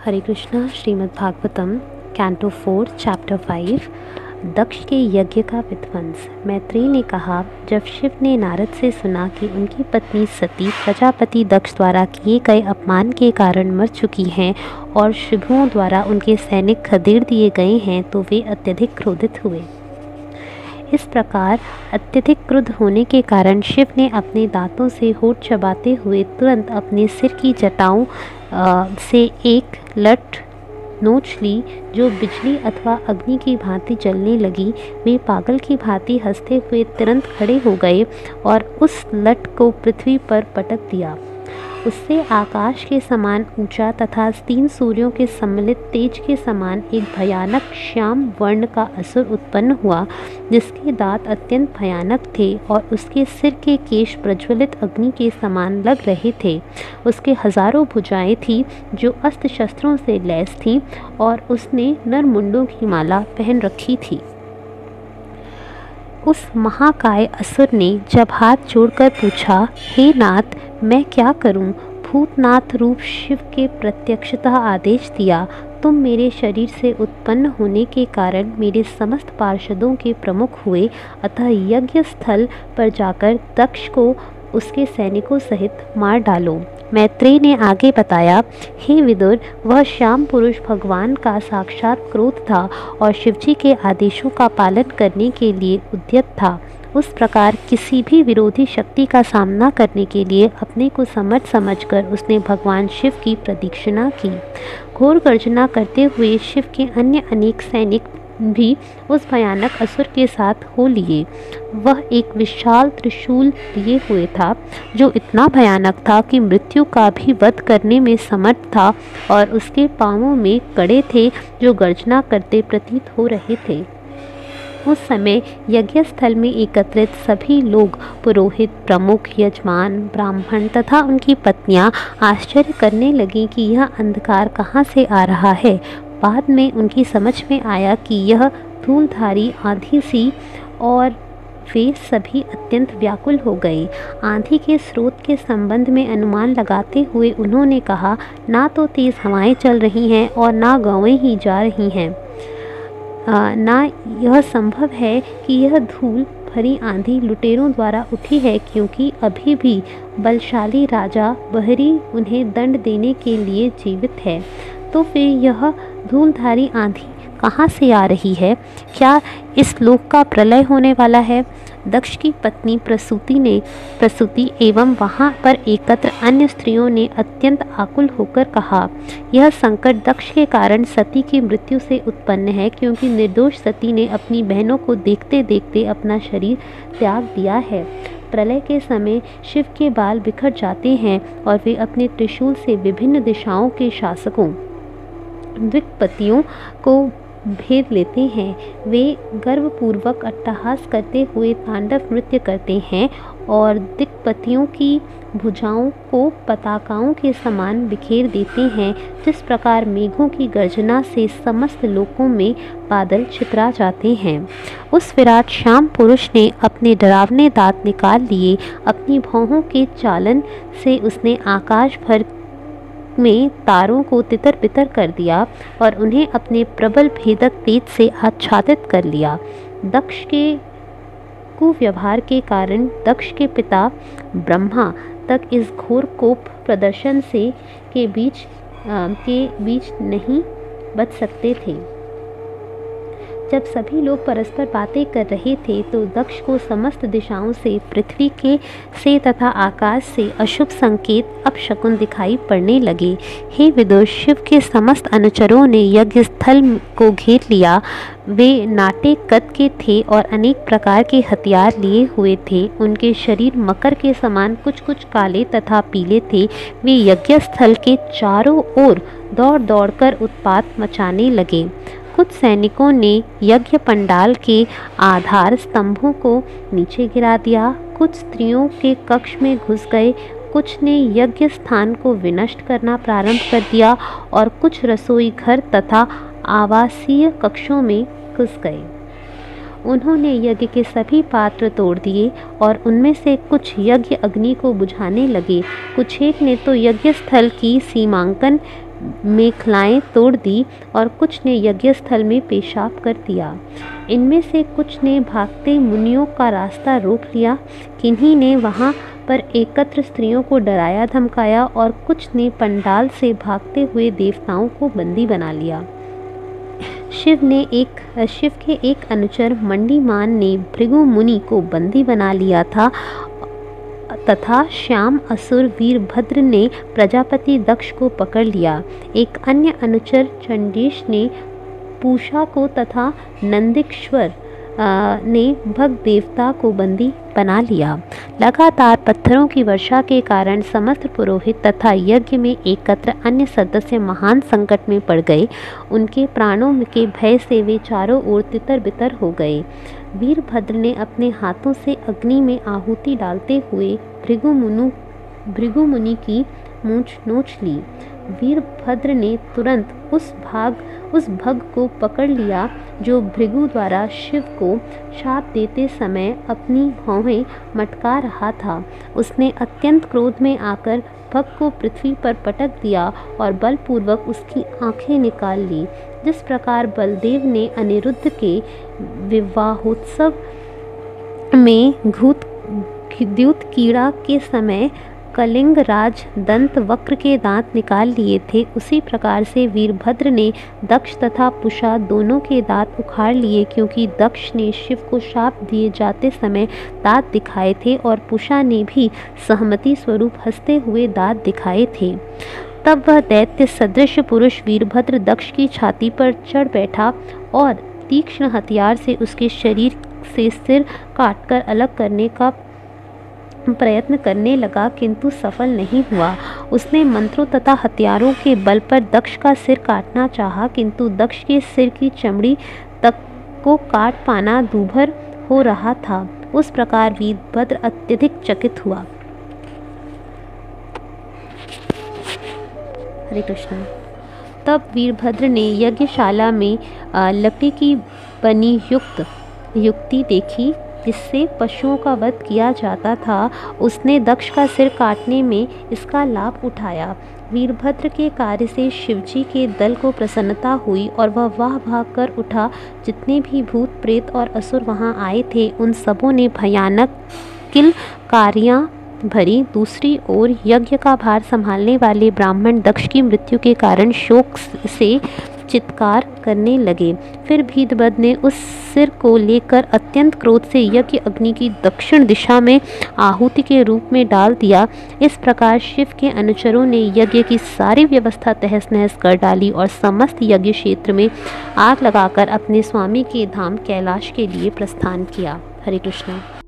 हरे Krishna. Shrimad Bhagavatam canto 4 chapter 5 दक्ष के यज्ञ का विध्वंस। मैत्रेय ने कहा, जब शिव ने नारद से सुना कि उनकी पत्नी सती प्रजापति दक्ष द्वारा किए गए अपमान के कारण मर चुकी हैं और शुभुओं द्वारा उनके सैनिक खदेड़ दिए गए हैं, तो वे अत्यधिक क्रोधित हुए। इस प्रकार अत्यधिक क्रुद्ध होने के कारण शिव ने अपने दांतों से होठ चबाते हुए तुरंत अपने सिर की जटाओं से एक लठ नोच ली, जो बिजली अथवा अग्नि की भांति जलने लगी। वे पागल की भांति हंसते हुए तुरंत खड़े हो गए और उस लठ को पृथ्वी पर पटक दिया। उससे आकाश के समान ऊंचा तथा 3 सूर्यों के सम्मिलित तेज के समान एक भयानक श्याम वर्ण का असुर उत्पन्न हुआ, जिसके दांत अत्यंत भयानक थे और उसके सिर के केश प्रज्वलित अग्नि के समान लग रहे थे। उसके हजारों भुजाएं थीं जो अस्त्र शस्त्रों से लैस थीं और उसने नरमुंडों की माला पहन रखी थी। उस महाकाय असुर ने जब हाथ जोड़कर पूछा, हे नाथ, मैं क्या करूं? भूतनाथ रूप शिव के प्रत्यक्षतः आदेश दिया, तुम मेरे शरीर से उत्पन्न होने के कारण मेरे समस्त पार्षदों के प्रमुख हुए, अतः यज्ञ स्थल पर जाकर दक्ष को उसके सैनिकों सहित मार डालो। मैत्रेय ने आगे बताया, हे विदुर, वह श्याम पुरुष भगवान का साक्षात क्रोध था और शिवजी के आदेशों का पालन करने के लिए उद्यत था। उस प्रकार किसी भी विरोधी शक्ति का सामना करने के लिए अपने को समर्थ समझकर उसने भगवान शिव की प्रदक्षिणा की। घोर गर्जना करते हुए शिव के अन्य अनेक सैनिक भी उस भयानक असुर के साथ हो लिए। वह एक विशाल त्रिशूल लिए हुए था, जो इतना भयानक था कि मृत्यु का भी वध करने में समर्थ था, और उसके पांवों में कड़े थे जो गर्जना करते प्रतीत हो रहे थे। उस समय यज्ञ स्थल में एकत्रित सभी लोग, पुरोहित, प्रमुख, यजमान, ब्राह्मण तथा उनकी पत्नियां आश्चर्य करने लगी कि यह अंधकार कहाँ से आ रहा है। बाद में उनकी समझ में आया कि यह धूलधारी आंधी सी, और वे सभी अत्यंत व्याकुल हो गए। आंधी के स्रोत के संबंध में अनुमान लगाते हुए उन्होंने कहा, ना तो तेज हवाएं चल रही हैं और ना गौएं ही जा रही हैं। ना यह संभव है कि यह धूल भरी आंधी लुटेरों द्वारा उठी है, क्योंकि अभी भी बलशाली राजा बहरी उन्हें दंड देने के लिए जीवित है। तो फिर यह धूलधारी आंधी कहाँ से आ रही है? क्या इस लोक का प्रलय होने वाला है? दक्ष की पत्नी प्रसूति एवं वहाँ पर एकत्र अन्य स्त्रियों ने अत्यंत आकुल होकर कहा, यह संकट दक्ष के कारण सती की मृत्यु से उत्पन्न है, क्योंकि निर्दोष सती ने अपनी बहनों को देखते देखते अपना शरीर त्याग दिया है। प्रलय के समय शिव के बाल बिखर जाते हैं और वे अपने त्रिशूल से विभिन्न दिशाओं के शासकों दिक्पतियों को भेद लेते हैं। वे गर्वपूर्वक अट्टहास करते हुए तांडव नृत्य करते हैं और दिक्पतियों की भुजाओं को पताकाओं के समान बिखेर देते हैं। जिस प्रकार मेघों की गर्जना से समस्त लोकों में बादल छितरा जाते हैं। उस विराट श्याम पुरुष ने अपने डरावने दांत निकाल लिए। अपनी भौहों के चालन से उसने आकाश भर में तारों को तितर बितर कर दिया और उन्हें अपने प्रबल भेदक तेज से आच्छादित कर लिया। दक्ष के कुव्यवहार के कारण दक्ष के पिता ब्रह्मा तक इस घोर कोप प्रदर्शन से के बीच नहीं बच सकते थे। जब सभी लोग परस्पर बातें कर रहे थे, तो दक्ष को समस्त दिशाओं से, पृथ्वी से तथा आकाश से अशुभ संकेत अपशकुन दिखाई पड़ने लगे। हे विदुर, शिव के समस्त अनुचरों ने यज्ञ स्थल को घेर लिया। वे नाटे कद के थे और अनेक प्रकार के हथियार लिए हुए थे। उनके शरीर मकर के समान कुछ कुछ काले तथा पीले थे। वे यज्ञ स्थल के चारों ओर दौड़ दौड़कर उत्पात मचाने लगे। कुछ सैनिकों ने यज्ञ पंडाल के आधार स्तंभों को नीचे गिरा दिया, कुछ स्त्रियों के कक्ष में घुस गए, कुछ ने यज्ञ स्थान को विनष्ट करना प्रारंभ कर दिया और कुछ रसोई घर तथा आवासीय कक्षों में घुस गए। उन्होंने यज्ञ के सभी पात्र तोड़ दिए और उनमें से कुछ यज्ञ अग्नि को बुझाने लगे। कुछेक ने तो यज्ञ स्थल की सीमांकन मेखलाएं तोड़ दी और कुछ ने यज्ञ स्थल में पेशाब कर दिया। इनमें से कुछ ने भागते मुनियों का रास्ता रोक लिया, किन्हीं ने वहां पर एकत्र स्त्रियों को डराया धमकाया और कुछ ने पंडाल से भागते हुए देवताओं को बंदी बना लिया। शिव के एक अनुचर मंडीमान ने भृगु मुनि को बंदी बना लिया था तथा श्याम असुर वीरभद्र ने प्रजापति दक्ष को पकड़ लिया। एक अन्य अनुचर चंडेश ने पूषा को तथा नंदिकेश्वर ने भग देवता को बंदी बना लिया। लगातार पत्थरों की वर्षा के कारण समस्त पुरोहित तथा यज्ञ में एकत्र अन्य सदस्य महान संकट में पड़ गए। उनके प्राणों के भय से वे चारों ओर तितर बितर हो गए। वीरभद्र ने अपने हाथों से अग्नि में आहुति डालते हुए भृगु मुनि की मूंछ नोच ली। वीरभद्र ने तुरंत उस भग को पकड़ लिया जो भृगु द्वारा शिव को शाप देते समय अपनी भौहें मटका रहा था। उसने अत्यंत क्रोध में आकर भग को पृथ्वी पर पटक दिया और बलपूर्वक उसकी आंखें निकाल ली। जिस प्रकार बलदेव ने अनिरुद्ध के विवाहोत्सव में द्यूत कीड़ा के समय कलिंग राज दंत वक्र के दांत निकाल लिए थे, उसी प्रकार से वीरभद्र ने दक्ष तथा पुषा दोनों के दांत उखाड़ लिए, क्योंकि दक्ष ने शिव को शाप दिए जाते समय दांत दिखाए थे और पुषा ने भी सहमति स्वरूप हंसते हुए दांत दिखाए थे। तब वह दैत्य सदृश पुरुष वीरभद्र दक्ष की छाती पर चढ़ बैठा और तीक्ष्ण हथियार से उसके शरीर से सिर काटकर अलग करने का प्रयत्न करने लगा, किंतु सफल नहीं हुआ। उसने मंत्रों तथा हथियारों के बल पर दक्ष का सिर काटना चाहा, किंतु दक्ष के सिर की चमड़ी तक को काट पाना दूभर हो रहा था। उस प्रकार वीरभद्र अत्यधिक चकित हुआ। हरे कृष्ण। तब वीरभद्र ने यज्ञशाला में लकड़ी की बनी युक्ति देखी जिससे पशुओं का वध किया जाता था। उसने दक्ष का सिर काटने में इसका लाभ उठाया। वीरभद्र के कार्य से शिवजी के दल को प्रसन्नता हुई और वह भाग कर उठा। जितने भी भूत प्रेत और असुर वहां आए थे उन सबों ने भयानक किलकारियां भरी। दूसरी ओर यज्ञ का भार संभालने वाले ब्राह्मण दक्ष की मृत्यु के कारण शोक से चित्कार करने लगे। फिर वीरभद्र ने उस सिर को लेकर अत्यंत क्रोध से यज्ञ अग्नि की दक्षिण दिशा में आहुति के रूप में डाल दिया। इस प्रकार शिव के अनुचरों ने यज्ञ की सारी व्यवस्था तहस नहस कर डाली और समस्त यज्ञ क्षेत्र में आग लगाकर अपने स्वामी के धाम कैलाश के लिए प्रस्थान किया। हरे कृष्ण।